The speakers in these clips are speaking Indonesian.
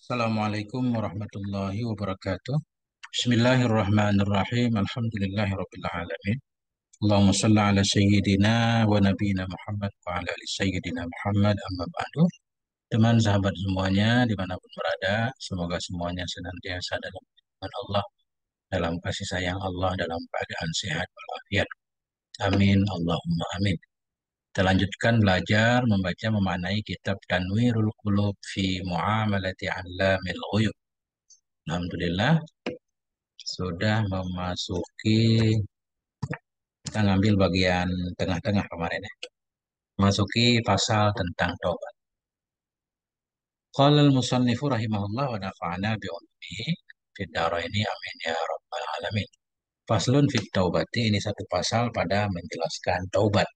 Assalamualaikum warahmatullahi wabarakatuh. Bismillahirrahmanirrahim. Alhamdulillahirabbil alamin. Allahumma shalli ala sayyidina wa nabiyina Muhammad wa ala ali sayyidina Muhammad amma ba'du. Teman sahabat semuanya dimanapun berada, semoga semuanya senantiasa dalam lindungan Allah, dalam kasih sayang Allah, dalam keadaan sehat walafiat. Amin. Allahumma amin. Kita lanjutkan belajar membaca memaknai kitab Tanwirul Qulub fi Muamalati 'Allamil Ghuyub. Alhamdulillah sudah memasuki, kita ngambil bagian tengah-tengah kemarin ya. Memasuki pasal tentang taubat. Qala al-musannifu rahimahullah wa nafa'ana bi ulumihi fid dharaini amin ya rabbal alamin. Faslun fit taubati, ini satu pasal pada menjelaskan taubat.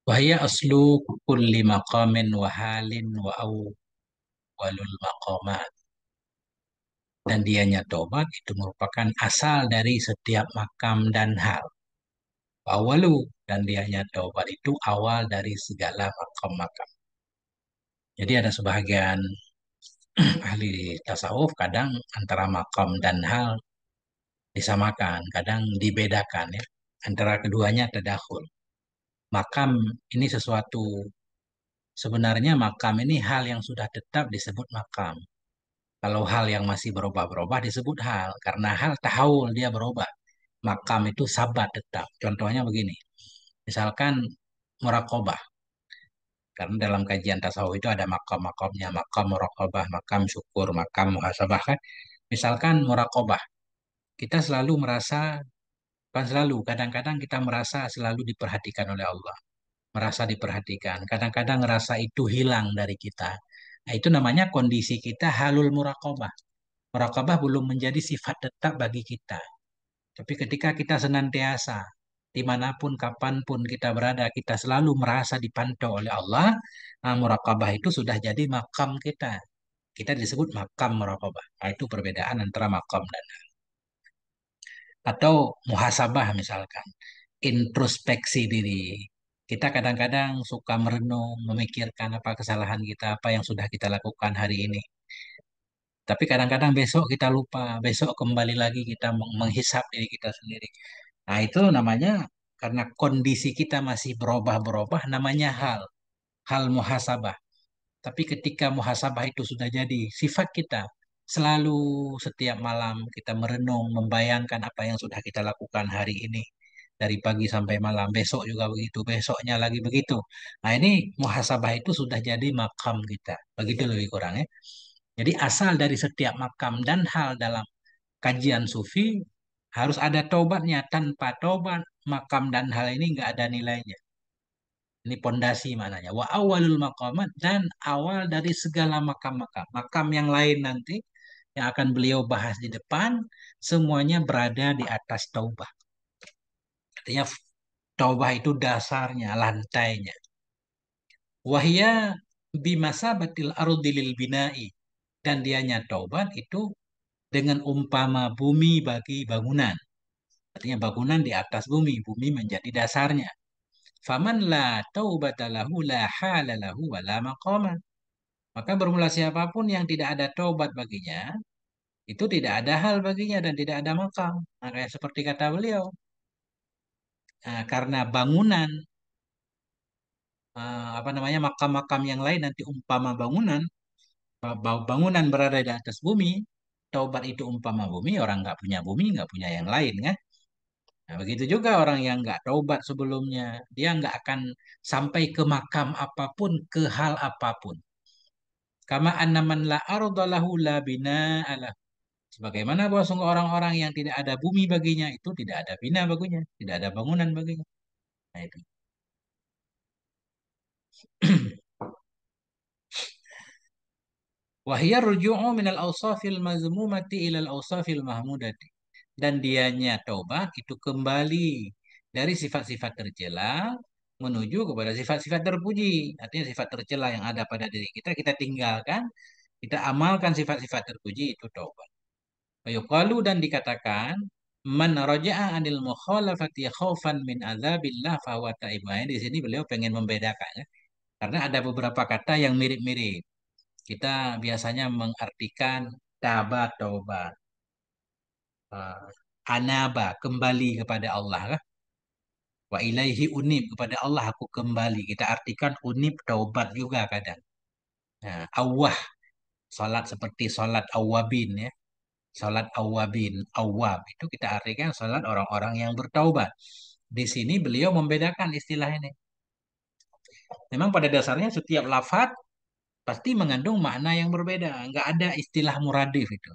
Wahya aslu kulli maqamin wa halin wa awwalul maqamat. Dan dianya taubat itu merupakan asal dari setiap makam dan hal. Awalu, dan dianya taubat itu awal dari segala makam-makam. Jadi ada sebahagian ahli tasawuf kadang antara makam dan hal disamakan, kadang dibedakan ya. Antara keduanya tadakhul. Makam ini sesuatu, sebenarnya makam ini hal yang sudah tetap disebut makam. Kalau hal yang masih berubah-berubah disebut hal, karena hal tahawul dia berubah. Makam itu sabat tetap. Contohnya begini, misalkan muraqabah. Karena dalam kajian tasawuf itu ada makam-makamnya, makam muraqabah, makam syukur, makam muhasabah kan. Misalkan muraqabah, kita selalu merasa, bukan selalu, kadang-kadang kita merasa selalu diperhatikan oleh Allah. Merasa diperhatikan. Kadang-kadang rasa itu hilang dari kita. Nah, itu namanya kondisi kita halul muraqabah. Muraqabah belum menjadi sifat tetap bagi kita. Tapi ketika kita senantiasa, dimanapun, kapanpun kita berada, kita selalu merasa dipantau oleh Allah, nah, muraqabah itu sudah jadi makam kita. Kita disebut makam muraqabah. Nah, itu perbedaan antara makam dan atau muhasabah misalkan. Introspeksi diri. Kita kadang-kadang suka merenung, memikirkan apa kesalahan kita, apa yang sudah kita lakukan hari ini. Tapi kadang-kadang besok kita lupa, besok kembali lagi kita menghisap diri kita sendiri. Nah, itu namanya karena kondisi kita masih berubah-berubah, namanya hal muhasabah. Tapi ketika muhasabah itu sudah jadi sifat kita, selalu setiap malam kita merenung, membayangkan apa yang sudah kita lakukan hari ini. Dari pagi sampai malam, besok juga begitu, besoknya lagi begitu. Nah, ini muhasabah itu sudah jadi makam kita. Begitu lebih kurang ya. Jadi asal dari setiap makam dan hal dalam kajian sufi harus ada taubatnya. Tanpa taubat, makam dan hal ini nggak ada nilainya. Ini pondasi mananya. Wa awalul maqamat, dan awal dari segala makam-makam. Makam yang lain nanti yang akan beliau bahas di depan, semuanya berada di atas taubah. Artinya taubah itu dasarnya, lantainya. Wahya bimasabatil ardi lil bina'i, dan dianya taubat itu dengan umpama bumi bagi bangunan. Artinya bangunan di atas bumi, bumi menjadi dasarnya. Faman la taubata lahu la hala lahu wa la maqama. Maka bermula siapapun yang tidak ada taubat baginya, itu tidak ada hal baginya dan tidak ada makam. Nah, kayak seperti kata beliau, nah, karena bangunan, apa namanya, makam-makam yang lain nanti umpama bangunan, bangunan berada di atas bumi, taubat itu umpama bumi, orang nggak punya bumi, nggak punya yang lain kan. Nah, begitu juga orang yang nggak taubat sebelumnya, dia nggak akan sampai ke makam apapun, ke hal apapun. Kama annaman la ardalahu la bina'alah. Sebagaimana bahwa sungguh orang-orang yang tidak ada bumi baginya, itu tidak ada bina baginya, tidak ada bangunan baginya. Nah, itu. Wahya ruju'u minal awsafil mazmumati ilal awsafil mahmudati. Dan dianya taubat itu kembali dari sifat-sifat tercela menuju kepada sifat-sifat terpuji. Artinya sifat tercela yang ada pada diri kita, kita tinggalkan, kita amalkan sifat-sifat terpuji, itu taubat. Yuqalu, dan dikatakan, man raja'a anil mukhalafati khaufan min azabillah fahuwa taibun. Di sini beliau pengen membedakan ya. Karena ada beberapa kata yang mirip-mirip. Kita biasanya mengartikan taba taubat, eh, anaba kembali kepada Allah kan? Wa ilaihi unib, kepada Allah aku kembali. Kita artikan unib taubat juga kadang. Nah, awah salat seperti salat awabin ya. Salat awabin, awab itu kita artikan salat orang-orang yang bertaubat. Di sini beliau membedakan istilah ini. Memang pada dasarnya setiap lafaz pasti mengandung makna yang berbeda. Nggak ada istilah muradif itu.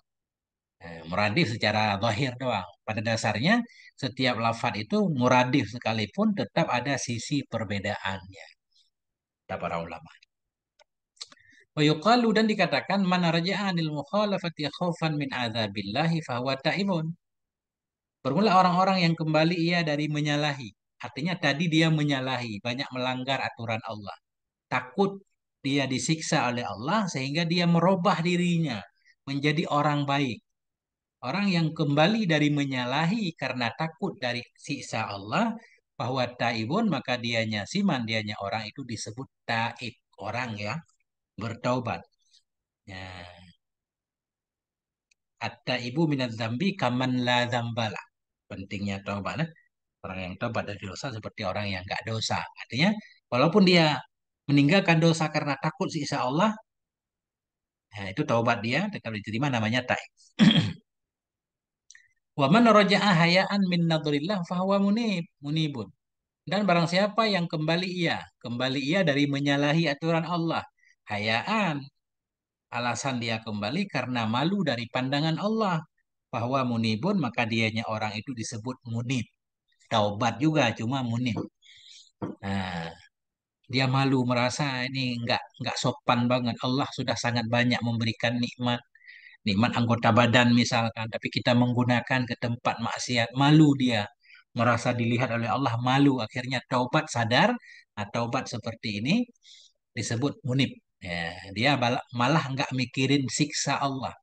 Muradif secara zahir doang. Pada dasarnya setiap lafaz itu muradif sekalipun tetap ada sisi perbedaannya. Kata para ulama. Wa yuqalu, dan dikatakan man raja'a anil mukhalafati khaufan min adzabillahi fahuwa taibun. Bermula orang-orang yang kembali ia dari menyalahi. Artinya tadi dia menyalahi, banyak melanggar aturan Allah. Takut dia disiksa oleh Allah sehingga dia merubah dirinya menjadi orang baik. Orang yang kembali dari menyalahi karena takut dari siksa Allah, bahwa taibun, maka dianya siman, dianya orang itu disebut taib, orang yang bertaubat. Ya, at-taibu minadz dzambi kaman la dzambala. Pentingnya taubat. Nah, orang yang taubat dari dosa seperti orang yang nggak dosa. Artinya, walaupun dia meninggalkan dosa karena takut siksa Allah, nah itu taubat dia tetap diterima, namanya taib. Wa man raja'a hayaan min nadrillah fahuwa munibun. Dan barang siapa yang kembali ia dari menyalahi aturan Allah. Hayaan, alasan dia kembali karena malu dari pandangan Allah. Bahwa munibun, maka dianya orang itu disebut munib. Taubat juga, cuma munib. Nah, dia malu merasa ini nggak sopan banget. Allah sudah sangat banyak memberikan nikmat, nikmat anggota badan misalkan, tapi kita menggunakan ke tempat maksiat, malu dia, merasa dilihat oleh Allah, malu. Akhirnya taubat, sadar. Nah, taubat seperti ini disebut munib. Ya, dia malah nggak mikirin siksa Allah.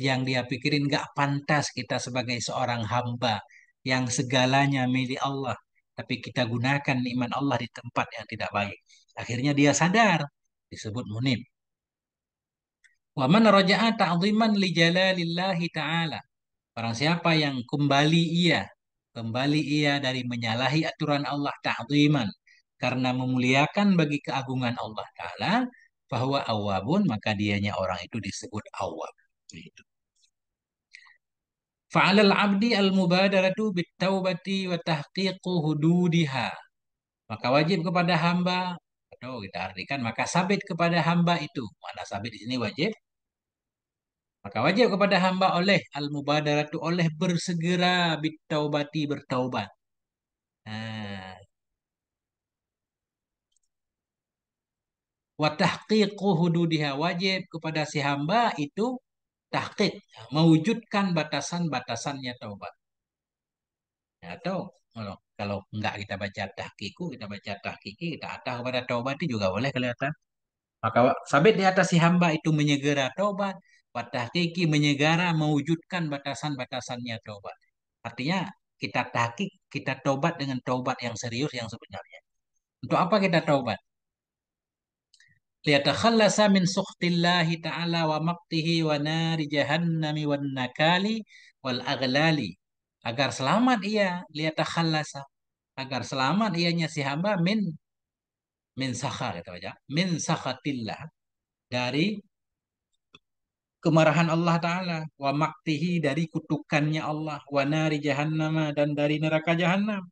Yang dia pikirin, nggak pantas kita sebagai seorang hamba yang segalanya milik Allah, tapi kita gunakan nikmat Allah di tempat yang tidak baik. Akhirnya dia sadar, disebut munib. Wa man raja'a ta'ziman li jalalillahi ta'ala. Barang siapa yang kembali ia dari menyalahi aturan Allah, ta'ziman, karena memuliakan bagi keagungan Allah Ta'ala, bahwa awabun, maka dianya orang itu disebut awab. Gitu. Fa'alal abdi al-mubadaratu bit-taubati wa tahqiqu hududiha. Maka wajib kepada hamba, atau kita artikan maka sabit kepada hamba itu. Mana sabit di sini wajib? Maka wajib kepada hamba oleh al-mubadaratu, oleh bersegera bit-taubati, bertaubat. Nah, wa tahqiqu hududiha, wajib kepada si hamba itu tahqiq, mewujudkan batasan-batasannya taubat. Ya, atau kalau enggak kita baca tahqiqu, kita baca tahqiqi, kita atah kepada taubat itu juga boleh kelihatan. Maka sabit di atas si hamba itu menyegera taubat, wa tahqiqi, menyegera mewujudkan batasan-batasannya taubat. Artinya kita tahqiq, kita taubat dengan taubat yang serius yang sebenarnya. Untuk apa kita taubat? Liyatakhallasa min sukhtillahi ta'ala wa maqtihi wa nari jahannami wan nakali wal aghlali. Agar selamat ia, liyatakhallasa, agar selamat ianya si hamba min sakha, kata baca, min sakhatillah, dari kemarahan Allah Ta'ala, wa maktihi, dari kutukannya Allah, wa nari jahannama, dan dari neraka jahannam,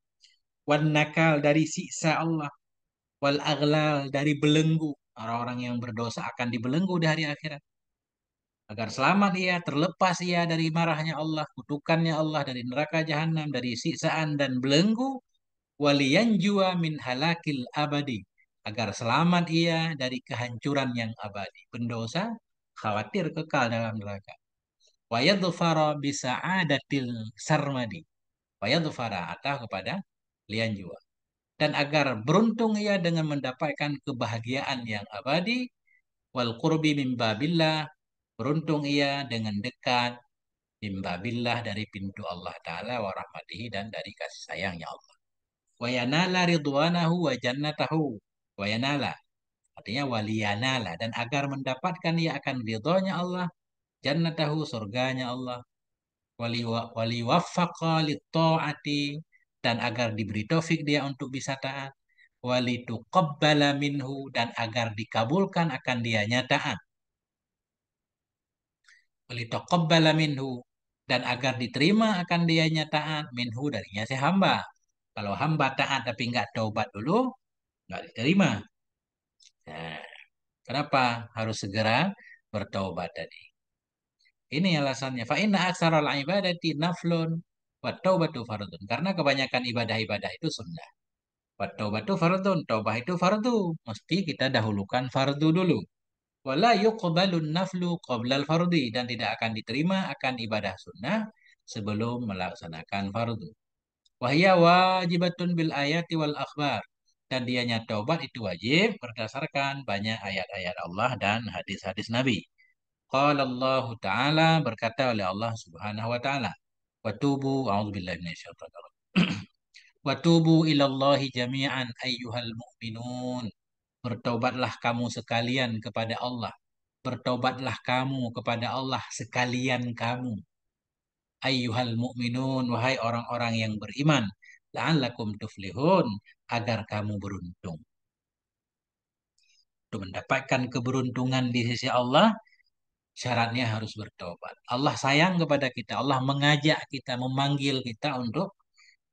wan nakal, dari siksa Allah, wal aghlal, dari belenggu. Orang-orang yang berdosa akan dibelenggu di hari akhirat. Agar selamat ia, terlepas ia dari marahnya Allah, kutukannya Allah, dari neraka jahanam, dari siksaan dan belenggu, waliyan jua min halakil abadi. Agar selamat ia dari kehancuran yang abadi. Pendosa khawatir kekal dalam neraka. Wa yadhfara bisa'adatil sarmadi. Wa yadhfara, atau kepada lian jua. Dan agar beruntung ia dengan mendapatkan kebahagiaan yang abadi, wal qurbi min babillah, beruntung ia dengan dekat mimbabillah, dari pintu Allah Ta'ala, wa rahmatihi, dan dari kasih sayangnya Allah. Wa yanala ridwanahu wa jannatahu. Wa yanala, Artinya waliyana lah. Dan agar mendapatkan ia akan ridhonya Allah, jannatahu, surganya Allah, wali waffaqa lit-ta'ati, dan agar diberi taufik dia untuk bisa taat, wali tuqabbala minhu, dan agar dikabulkan akan dianya taat, wali tuqabbala minhu, dan agar diterima akan dianya taat, minhu, darinya si hamba. Kalau hamba taat tapi nggak taubat dulu, nggak diterima. Nah, kenapa harus segera bertaubat tadi? Ini alasannya. Fa inna aksaral ibadati naflun wa taubatu fardun. Karena kebanyakan ibadah-ibadah itu sunnah. Wa taubatu fardun. Taubah itu fardu. Mesti kita dahulukan fardu dulu. Wala yuqbalun naflu qoblal fardi. Dan tidak akan diterima akan ibadah sunnah sebelum melaksanakan fardu. Wahya wajibatun bil ayati wal akhbar. Dan dianya taubat itu wajib berdasarkan banyak ayat-ayat Allah dan hadis-hadis Nabi. Qala Allah Ta'ala, berkata oleh Allah Subhanahu wa taala, "Wa tubu a'udzubillahi minasyaitonir rajim. Wa tubu ilallahi jami'an ayyuhal mu'minun." Bertaubatlah kamu sekalian kepada Allah. Bertaubatlah kamu kepada Allah sekalian kamu. Ayyuhal mu'minun, wahai orang-orang yang beriman. La'allakum tuflihun, agar kamu beruntung. Untuk mendapatkan keberuntungan di sisi Allah, syaratnya harus bertobat. Allah sayang kepada kita. Allah mengajak kita, memanggil kita untuk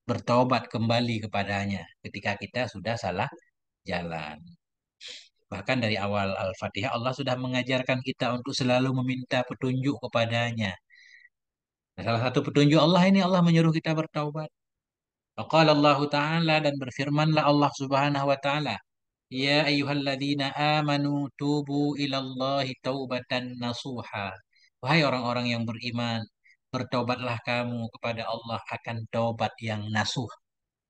bertobat kembali kepadanya ketika kita sudah salah jalan. Bahkan dari awal Al-Fatihah Allah sudah mengajarkan kita untuk selalu meminta petunjuk kepadanya. Nah, salah satu petunjuk Allah ini Allah menyuruh kita bertaubat. Qala Allah Ta'ala, dan berfirmanlah Allah Subhanahu wa taala, "Ya ayyuhalladzina amanu tubu ilallahi taubatan nasuha." Wahai orang-orang yang beriman, bertobatlah kamu kepada Allah akan taubat yang nasuh,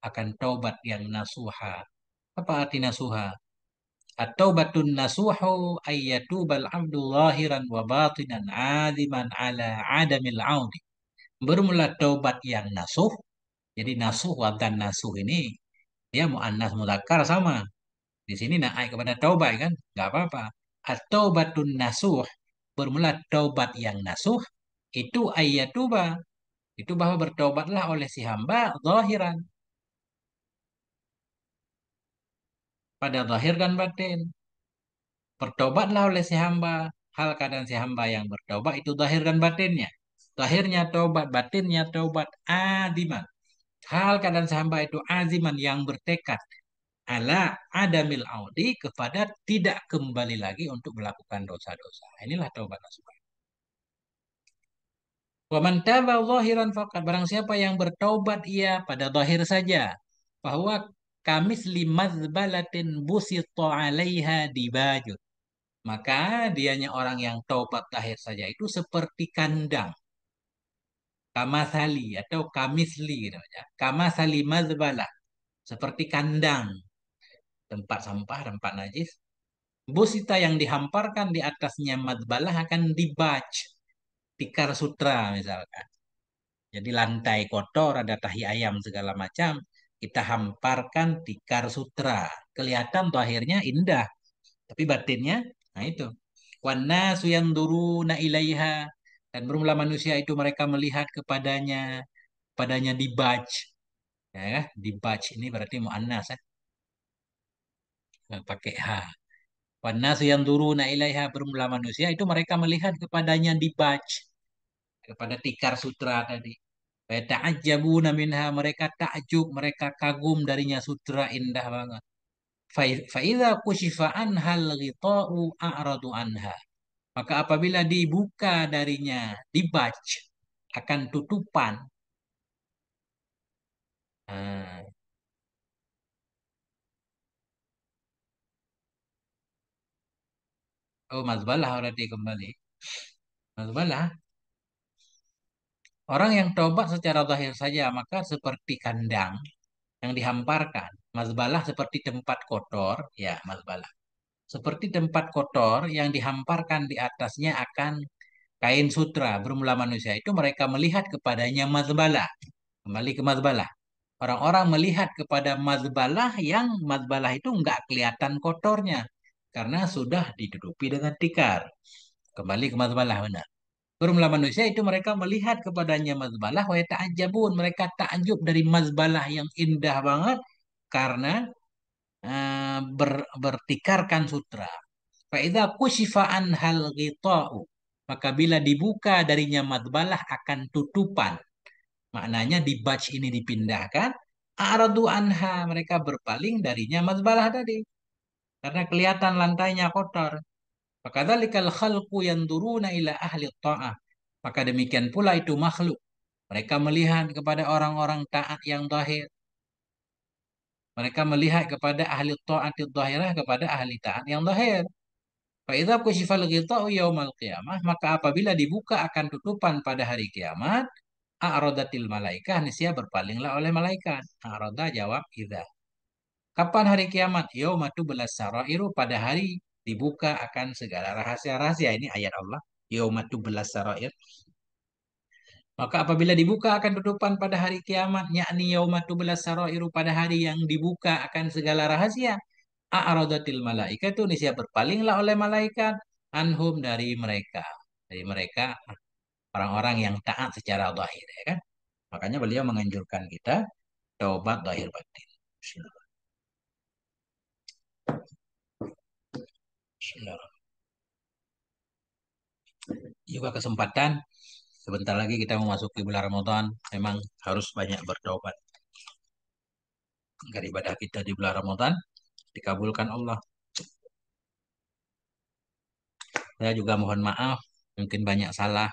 akan taubat yang nasuha. Apa arti nasuha? At-taubatun nasuhu ayyatubal abdu zahiran wa batinan aziman ala adamil audi. Bermula taubat yang nasuh. Jadi nasuh dan nasuh ini dia muannas mudzakkar sama. Di sini naik kepada taubat kan? Nggak apa-apa. At-taubatun nasuh, bermula taubat yang nasuh, itu ayyatuba. Itu bahwa bertaubatlah oleh si hamba zahiran. Pada zahir dan batin. Bertobatlah oleh si hamba. Hal keadaan si hamba yang bertobat itu zahir dan batinnya. Zahirnya taubat, batinnya taubat, adiman. Hal keadaan si hamba itu aziman, yang bertekad ala adamil audi, kepada tidak kembali lagi untuk melakukan dosa-dosa. Inilah taubat nasuha. Wa man taba zahiran faqad, barang siapa yang bertaubat ia pada zahir saja, bahwa kamis limazbalatin busita 'alaiha dibajut, maka dianya orang yang taubat zahir saja itu seperti kandang, kamasali atau kamisli namanya. Kamasali mazbalah, seperti kandang, tempat sampah, tempat najis. Busita yang dihamparkan di atasnya mazbalah akan dibaj, tikar sutra misalkan. Jadi lantai kotor, ada tahi ayam segala macam, kita hamparkan tikar sutra. Kelihatan tuh akhirnya indah, tapi batinnya, nah itu. Wannasu yanduruna ilaiha, dan bermula manusia itu mereka melihat kepadanya, padanya dibaj. Ya, dibaj ini berarti muannas ya, pakai H. Wannasu yanduruna ilaiha, bermula manusia itu mereka melihat kepadanya dibaj, kepada tikar sutra tadi. Ta'ajjabuna minha, mereka takjub, mereka kagum darinya, sutra indah banget. Faidza kushifa anhal ghita'u a'radu anha. Maka apabila dibuka darinya, dibaj, akan tutupan. Nah, oh mazbalah berarti kembali. Mazbalah. Orang yang taubat secara zahir saja, maka seperti kandang yang dihamparkan. Mazbalah seperti tempat kotor, ya mazbalah. Seperti tempat kotor yang dihamparkan di atasnya akan kain sutra. Bermula manusia itu mereka melihat kepadanya mazbalah. Kembali ke mazbalah. Orang-orang melihat kepada mazbalah yang mazbalah itu nggak kelihatan kotornya. karena sudah ditutupi dengan tikar. Kembali ke mazbalah benar. Berumlah manusia itu mereka melihat kepadanya mazbalah wa ta'ajabun. Mereka takjub dari mazbalah yang indah banget karena bertikarkan sutra. Faidza kusyifa anhal ghita'u. Maka bila dibuka darinya mazbalah akan tutupan. Maknanya di batch ini dipindahkan. A'radu anha. Mereka berpaling darinya mazbalah tadi. Karena kelihatan lantainya kotor. Fakadzalikal khalqu yanduruna ila ahli ta'ah. Maka demikian pula itu makhluk. Mereka melihat kepada orang-orang taat yang zahir. Mereka melihat kepada ahli taat zahirah kepada ahli taat yang zahir. Fa'idza kusyifal ghita'u yaumal qiyamah, maka apabila dibuka akan tutupan pada hari kiamat, a'radatil malaikah, niscaya berpalinglah oleh malaikat. A'rada jawab idza. Kapan hari kiamat? Yaumatu belas sarairu, pada hari dibuka akan segala rahasia-rahasia. Ini ayat Allah. Yaumatu belas sarair. Maka apabila dibuka akan tutupan pada hari kiamat, yakni yaumatu belas sarairu, pada hari yang dibuka akan segala rahasia. A'radatil malaikatu, niscaya berpalinglah oleh malaikat anhum dari mereka. Dari mereka orang-orang yang taat secara zahir, ya kan? Makanya beliau menganjurkan kita taubat zahir batin. Bismillah. Bismillah. Juga kesempatan sebentar lagi kita memasuki bulan Ramadan, memang harus banyak bertaubat agar ibadah kita di bulan Ramadan dikabulkan Allah. Saya juga mohon maaf, mungkin banyak salah.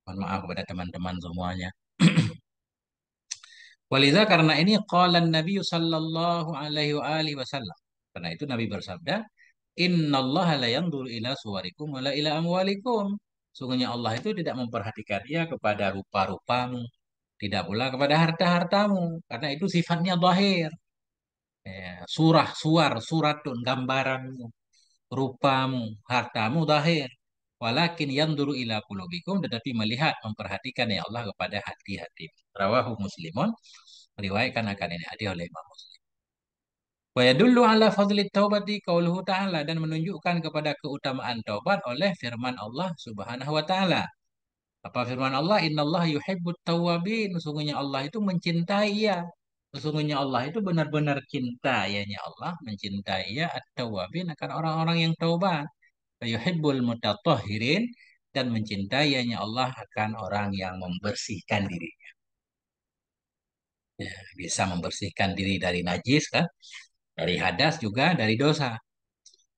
Mohon maaf kepada teman-teman semuanya. Waliza, karena ini qala Nabi sallallahu alaihi wa alihi wasallam. Karena itu Nabi bersabda, "Innallaha la yanzuru ila suwarikum wa la ila amwalikum." Sungguhnya Allah itu tidak memperhatikan ia kepada rupa-rupamu, tidak pula kepada harta-hartamu, karena itu sifatnya zahir. Ya, surah, suratun, gambaranmu, rupamu, hartamu zahir. Walakin yanzuru ila qulubikum, tetapi melihat, memperhatikan ya Allah kepada hati-hati. Rawahu Muslimun, meriwayatkan akan ini hadis oleh Imam Muslim. Wa yadullu ala fadli taubati qauluhu ta'ala, dan menunjukkan kepada keutamaan taubat oleh firman Allah Subhanahu wa taala. Apa firman Allah? Innallaha yuhibbut tawwabin. Sesungguhnya Allah itu mencintai ya. Sesungguhnya Allah itu benar-benar cinta ya Allah, mencintai ya at-tawwabin, akan orang-orang yang taubat. Wa yuhibbul mutatahhirin, dan mencintai ya Allah akan orang yang membersihkan diri. Ya, bisa membersihkan diri dari najis kan? Dari hadas juga dari dosa.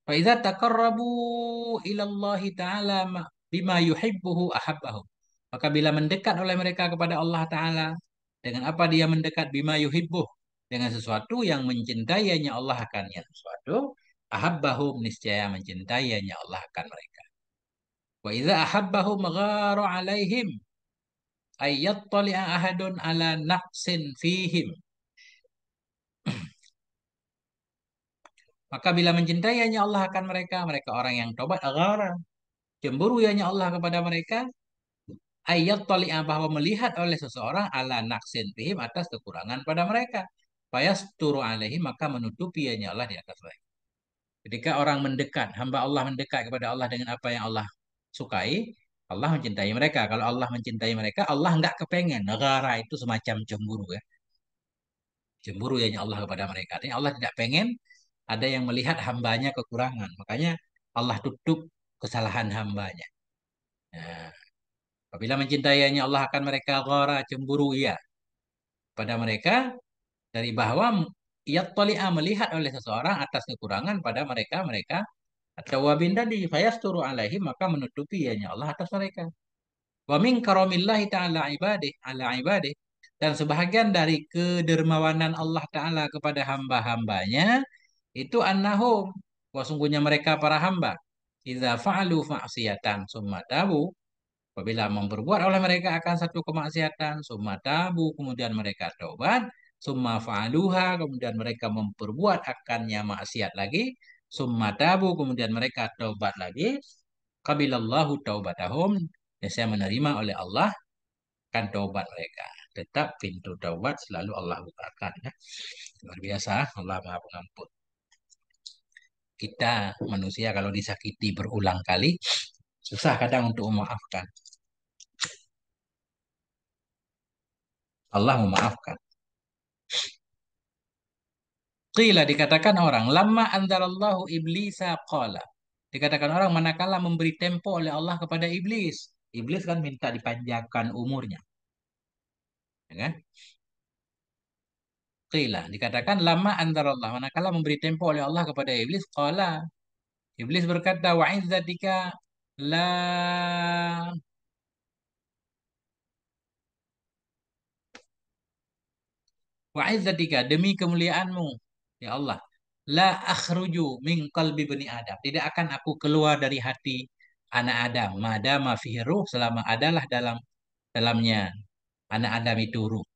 Fa idza taqarrabu ila Allah taala bima yuhibbuhu ahabbahu. Maka bila mendekat oleh mereka kepada Allah taala, dengan apa dia mendekat? Bima yuhibbuh, dengan sesuatu yang mencintainya Allah akannya sesuatu, ahabbahum, niscaya mencintainya Allah akan mereka. Wa idza ahabbahum ghara alaihim ayyat tali'a ahadun ala naqsin fihim. Maka bila mencintainya Allah akan mereka, mereka orang yang tobat, aghara, cemburu ya Allah kepada mereka, ayat tali'ah, bahwa melihat oleh seseorang ala naksin bihim, atas kekurangan pada mereka. Fayasturu alaihi, maka menutupi ya Allah di atas mereka. Ketika orang mendekat, hamba Allah mendekat kepada Allah dengan apa yang Allah sukai, Allah mencintai mereka. Kalau Allah mencintai mereka, Allah nggak kepengen. Negara itu semacam cemburu ya. Cemburu ya Allah kepada mereka. Artinya Allah tidak pengen ada yang melihat hambanya kekurangan. Makanya Allah tutup kesalahan hambanya. Nah, apabila mencintainya Allah akan mereka ghara, cemburu ya pada mereka, dari bahwa yattali'a, melihat oleh seseorang atas kekurangan pada mereka atau wabin tadi fayasturu alaihi, maka menutupi ya Allah atas mereka. Wa min karamillahi ta'ala ibadih ala ibadih, dan sebahagian dari kedermawanan Allah Ta'ala kepada hamba-hambanya itu annahum, bahwa sungguhnya mereka para hamba, idza fa'alu ma'siyatan summa tabu, apabila memperbuat oleh mereka akan satu kemaksiatan, summa tabu, kemudian mereka taubat, summa fa'aluha, kemudian mereka memperbuat akannya maksiat lagi, summa tabu, kemudian mereka taubat lagi, qabilallahu taubatahum, dan saya menerima oleh Allah kan taubat mereka. Tetap pintu taubat selalu Allah bukakan ya. Luar biasa, Allah Maha Pengampun. Kita manusia kalau disakiti berulang kali, susah kadang untuk memaafkan. Allah memaafkan. Qila dikatakan orang, lama anzalallahu iblisa qala. Dikatakan orang manakala memberi tempo oleh Allah kepada iblis. Iblis kan minta dipanjangkan umurnya, ya kan? Qila dikatakan lama anzalallah manakala memberi tempo oleh Allah kepada iblis qala. Iblis berkata wa izzatika la wa izzatika demi kemuliaanmu ya Allah la akhruju min qalbi bani Adam. Tidak akan aku keluar dari hati anak Adam madama fihi ruh selama adalah dalamnya anak Adam itu ruh.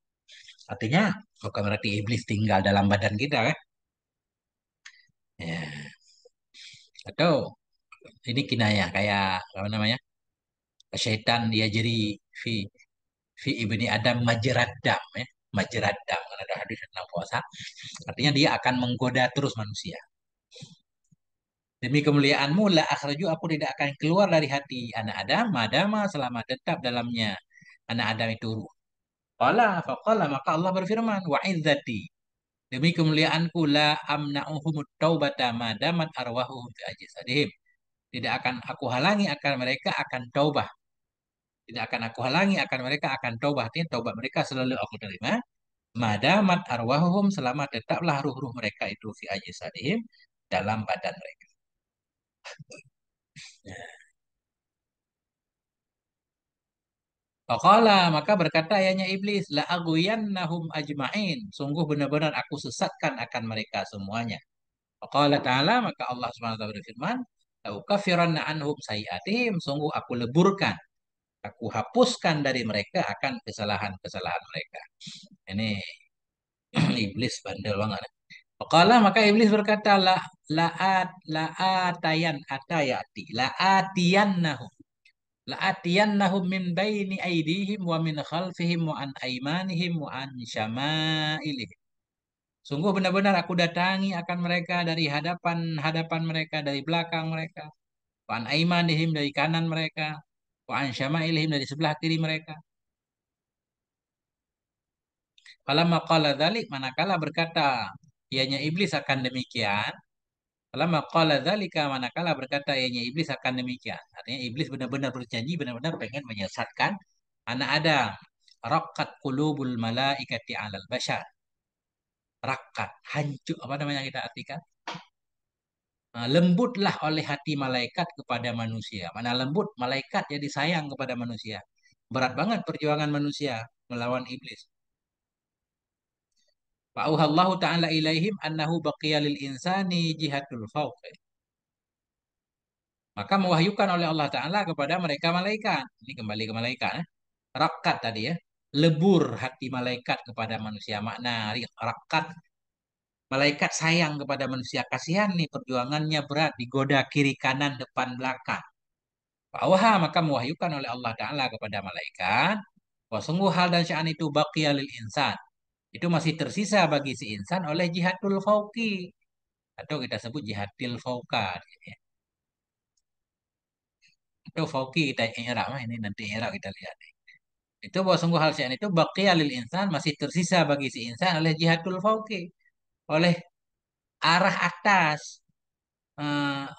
Artinya bukan berarti iblis tinggal dalam badan kita kan? Ya. Atau ini kinayah kayak apa namanya? Syaitan dia jadi fi fi ibni Adam majrad dam ya. Majrad dam kan ada hadis tentang puasa. Artinya dia akan menggoda terus manusia. Demi kemuliaanmu la akhraju aku tidak akan keluar dari hati anak Adam madama selama tetap dalamnya anak Adam itu ruh. Faqala maka Allah berfirman wa izzati demi kemuliaanku la amna'uhumut taubata madamat arwahuhum fi ajsadihim. Tidak akan aku halangi akan mereka akan taubah. Tidak akan aku halangi akan mereka akan taubah. Artinya taubat mereka selalu aku terima. Madamat arwahuhum selama tetaplah ruh-ruh mereka itu fi ajsadihim dalam badan mereka. Faqala maka berkata ayahnya iblis la aghwiyannahum ajma'in. Sungguh benar-benar aku sesatkan akan mereka semuanya. Faqala ta'ala maka Allah Subhanahu wa taala berfirman, la ukaffiranna anhum sayi'atihim. Sungguh aku leburkan, aku hapuskan dari mereka akan kesalahan-kesalahan mereka. Ini iblis bandel banget. Faqala maka iblis berkata la atayan atayati la atiyannahum la'atiyannahum min baini aydihim wa min khalfihim wa an aymanihim wa an syama'ilihim. Sungguh benar-benar aku datangi akan mereka dari hadapan mereka, dari belakang mereka. Wa an aymanihim dari kanan mereka. Wa an syama'ilihim dari sebelah kiri mereka. Falamma qala dzalik manakala berkata ianya iblis akan demikian. Falamma qala dzalika manakala berkata ianya iblis akan demikian. Artinya iblis benar-benar berjanji benar-benar pengen menyesatkan anak Adam. Rakat qulubul malaikati alal bashar. Rakat, hancur, apa namanya kita artikan? Lembutlah oleh hati malaikat kepada manusia. Mana lembut, malaikat jadi sayang kepada manusia. Berat banget perjuangan manusia melawan iblis. Fa'auhallahu ta'ala ilaihim annahu baqiya lil insani jihatul fawq. Maka mewahyukan oleh Allah Ta'ala kepada mereka malaikat. Ini kembali ke malaikat. Rakat tadi ya. Lebur hati malaikat kepada manusia. Makna rakat. Malaikat sayang kepada manusia. Kasihan nih perjuangannya berat. Digoda kiri kanan depan belakang. Fa'awha maka mewahyukan oleh Allah Ta'ala kepada malaikat. Wah sungguh hal dan sya'an itu baqiya lil insan. Itu masih tersisa bagi si insan oleh jihadul fauqi. Atau kita sebut jihadil fauqa. Atau fauqi kita i'rab. Ini nanti i'rab kita lihat. Itu bahwa sungguh hal syi'an itu baqiya lil insan masih tersisa bagi si insan oleh jihadul fauqi. Oleh arah atas.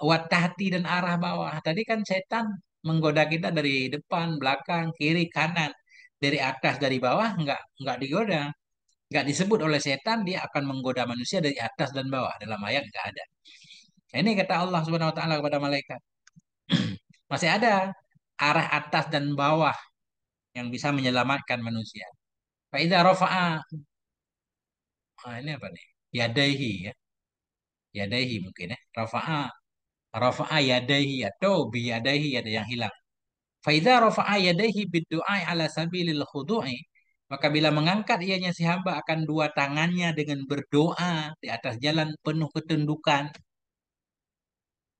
Watahti dan arah bawah. Tadi kan setan menggoda kita dari depan, belakang, kiri, kanan. Dari atas, dari bawah nggak digoda. Nggak disebut oleh setan dia akan menggoda manusia dari atas dan bawah. Dalam ayat nggak ada. Nah, ini kata Allah Subhanahu wa taala kepada malaikat. Masih ada arah atas dan bawah yang bisa menyelamatkan manusia. Faiza rafa'a. Ini apa nih? Yadaihi ya. Yadaihi mungkin ya. Rafa'a yadaihi atau biyadaihi ada yang hilang. Faiza rafa'a yadaihi biddu'a ala sabilil khudu'i. Maka bila mengangkat ianya si hamba akan dua tangannya dengan berdoa di atas jalan penuh ketundukan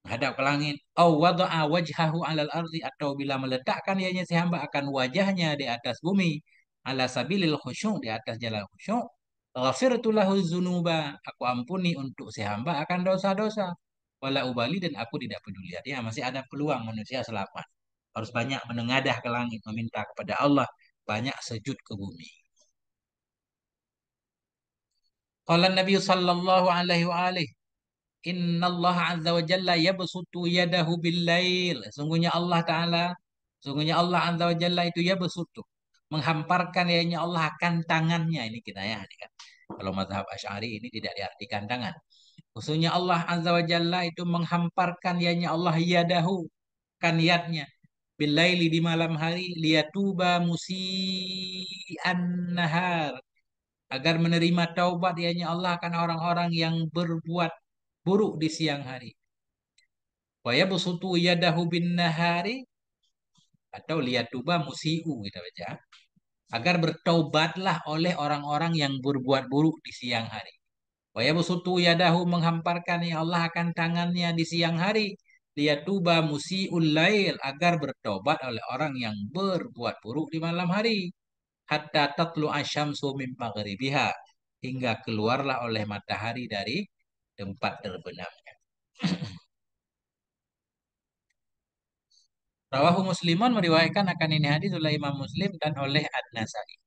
menghadap ke langit. Au wada'a wajhahu alal ardi atau bila meletakkan ianya si hamba akan wajahnya di atas bumi ala sabilil khusyuk di atas jalan khusyuk. Ghafirtu lahu dzunuba. Aku ampuni untuk si hamba akan dosa-dosa. wala ubali dan aku tidak peduli. Artinya masih ada peluang manusia selamat. Harus banyak menengadah ke langit meminta kepada Allah, banyak sujud ke bumi. Qala Nabi sallallahu alaihi wa alihi, Inna Allah azza wa jalla yabsutu yadahu bil lail. Sungguhnya Allah azza wa jalla itu yabsutu, menghamparkan yanya Allah akan tangannya. Ini kita ya, ini kan. Kalau mazhab Asy'ari ini tidak diartikan tangan. Sesungguhnya Allah azza wa jalla itu menghamparkan yanya Allah yadahu, kan yadnya bilaili di malam hari liyatuba musian nahar, agar menerima taubat yanya Allah akan orang-orang yang berbuat buruk di siang hari. Wa yabsutu yadahu bin nahari, atau liyatuba musiu kita baca, agar bertaubatlah oleh orang-orang yang berbuat buruk di siang hari. Wa yabsutu yadahu, menghamparkan ya Allah akan tangannya di siang hari. Liyatuba musiul lail, agar bertobat oleh orang yang berbuat buruk di malam hari. Hatta tatlu asyamsu min maghribiha, hingga keluarlah oleh matahari dari tempat terbenamnya. Rawahu Muslimun, meriwayatkan akan ini hadis oleh Imam Muslim dan oleh An-Nasai.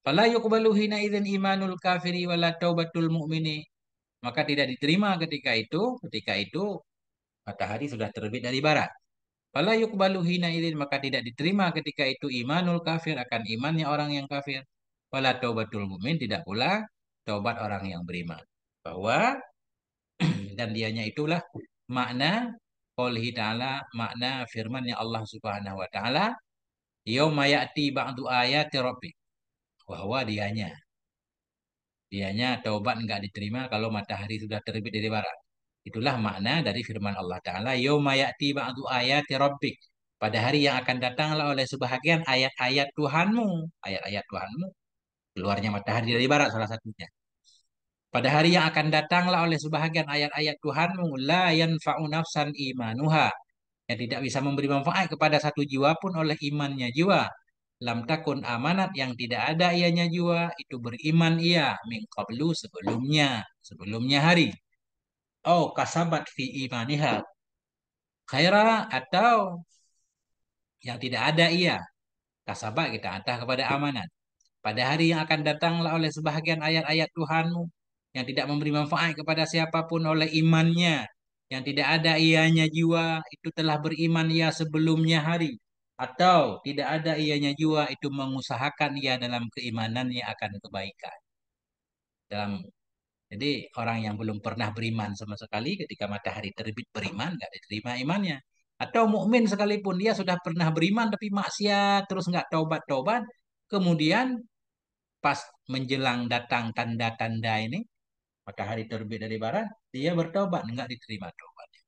Fala yuqbalu hina idzin imanul kafiri wala taubatul mu'mini. Maka tidak diterima ketika itu matahari sudah terbit dari barat. Fala yuqbalu hina idzin, maka tidak diterima ketika itu imanul kafir, akan imannya orang yang kafir. Wala taubatul mu'min, tidak pula taubat orang yang beriman. Bahwa dan dianya itulah makna qoulihi ta'ala, makna firman-Nya Allah Subhanahu wa taala, yauma ya'ti ba'du ayati rabbik, bahwa dianya taubat enggak diterima kalau matahari sudah terbit dari barat. Itulah makna dari firman Allah Ta'ala, yauma ya'ti ba'du ayati rabbik, pada hari yang akan datanglah oleh sebahagian ayat-ayat Tuhanmu. Ayat-ayat Tuhanmu, keluarnya matahari dari barat salah satunya. Pada hari yang akan datanglah oleh sebahagian ayat-ayat Tuhanmu, la yanfa'u nafsan imanuha, yang tidak bisa memberi manfaat kepada satu jiwa pun oleh imannya jiwa. Lam takun amanat, yang tidak ada ianya jiwa itu beriman ia, min qablu, sebelumnya hari. Oh kasabat fi imaniha khaira, atau yang tidak ada ia, kasabat kita atah kepada amanat. Pada hari yang akan datanglah oleh sebahagian ayat-ayat Tuhanmu, yang tidak memberi manfaat kepada siapapun oleh imannya, yang tidak ada ianya jiwa itu telah beriman ia sebelumnya hari, atau tidak ada ianya jiwa itu mengusahakan ia dalam keimanannya akan kebaikan. Dalam Jadi orang yang belum pernah beriman sama sekali, ketika matahari terbit beriman, nggak diterima imannya. Atau mukmin sekalipun dia sudah pernah beriman tapi maksiat terus nggak taubat-taubat, kemudian pas menjelang datang tanda-tanda ini, matahari terbit dari barat, dia bertobat, nggak diterima taubatnya.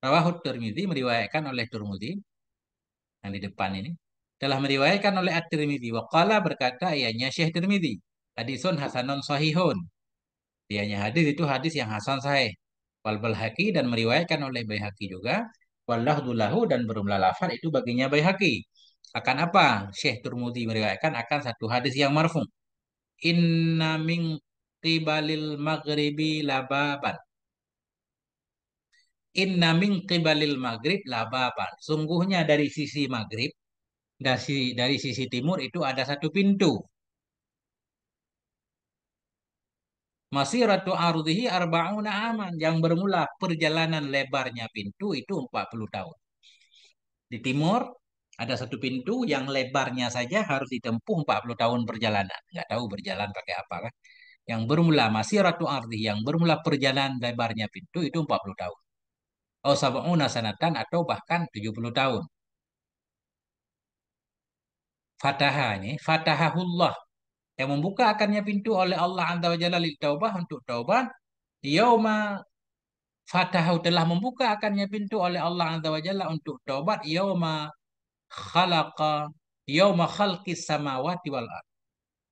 Rawahut Tirmidzi, meriwayatkan oleh Tirmidzi, yang di depan ini, telah meriwayatkan oleh At-Tirmidzi. Waqala, berkata ianya Syekh Tirmidzi, hadisun hasanun sahihun. Dianya hadis itu hadis yang hasan sahih. Wal Baihaqi, dan meriwayatkan oleh Baihaqi juga. Wallahu lahu, dan berumlah lafaz itu baginya Baihaqi. Akan apa? Syekh Tirmidzi meriwayatkan akan satu hadis yang marfu. Inna min qibalil maghribi lababan. Inna min qibalil maghrib lababan. Sungguhnya dari sisi maghrib, dari sisi timur itu ada satu pintu. Masiratu ardihi arba'una aman, yang bermula perjalanan lebarnya pintu itu 40 tahun. Di timur ada satu pintu yang lebarnya saja harus ditempuh 40 tahun perjalanan. Nggak tahu berjalan pakai apa kan. Yang bermula masiratu ardihi, yang bermula perjalanan lebarnya pintu itu 40 tahun. Oh sab'una sanatan, atau bahkan 70 tahun. Fataha ini, fatahahullah, yang membuka akannya pintu oleh Allah Azza wa Jalla lil taubah, untuk taubat. Yauma fatahu, telah membuka akannya pintu oleh Allah Azza wa Jalla untuk taubat. Khalaqa Yauma khalqis samawati wal ard.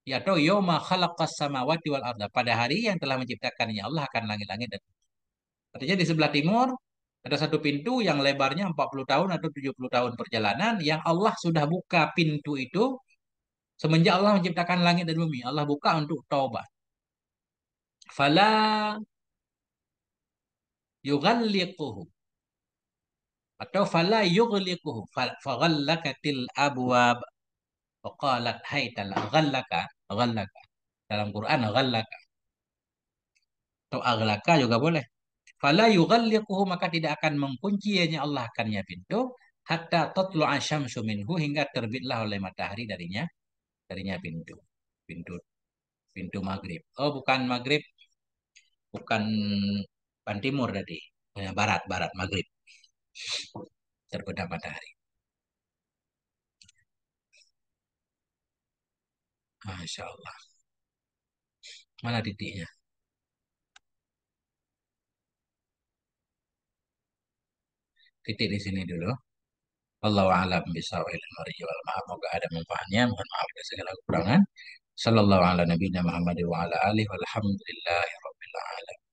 Ya, atau yauma khalaqas samawati wal ard, pada hari yang telah menciptakannya Allah akan langit-langit dan artinya di sebelah timur ada satu pintu yang lebarnya 40 tahun atau 70 tahun perjalanan, yang Allah sudah buka pintu itu semenjak Allah menciptakan langit dan bumi. Allah buka untuk taubat. Fala yughalliquhu atau fala yughliquhu faghallakatil abwab faqalat haytal ghallaka ghallaka dalam Quran ghallaka atau aghlaka juga boleh. Fala yughalliquhu maka tidak akan menguncinya Allah akannya pintu hatta tatlu'a syamsu minhu hingga terbitlah oleh matahari darinya pintu. Pintu pintu maghrib. Oh, bukan maghrib, bukan timur tadi. Barat, barat maghrib. Terbenam matahari. Masya Allah. Mana titiknya? Titik di sini dulu. Allahu a'lam bishawab wal maaf. Moga ada manfaatnya. Mohon maaf atas segala kekurangan. Sallallahu ala nabiyina Muhammad wa ala alihi walhamdulillahi rabbil alamin.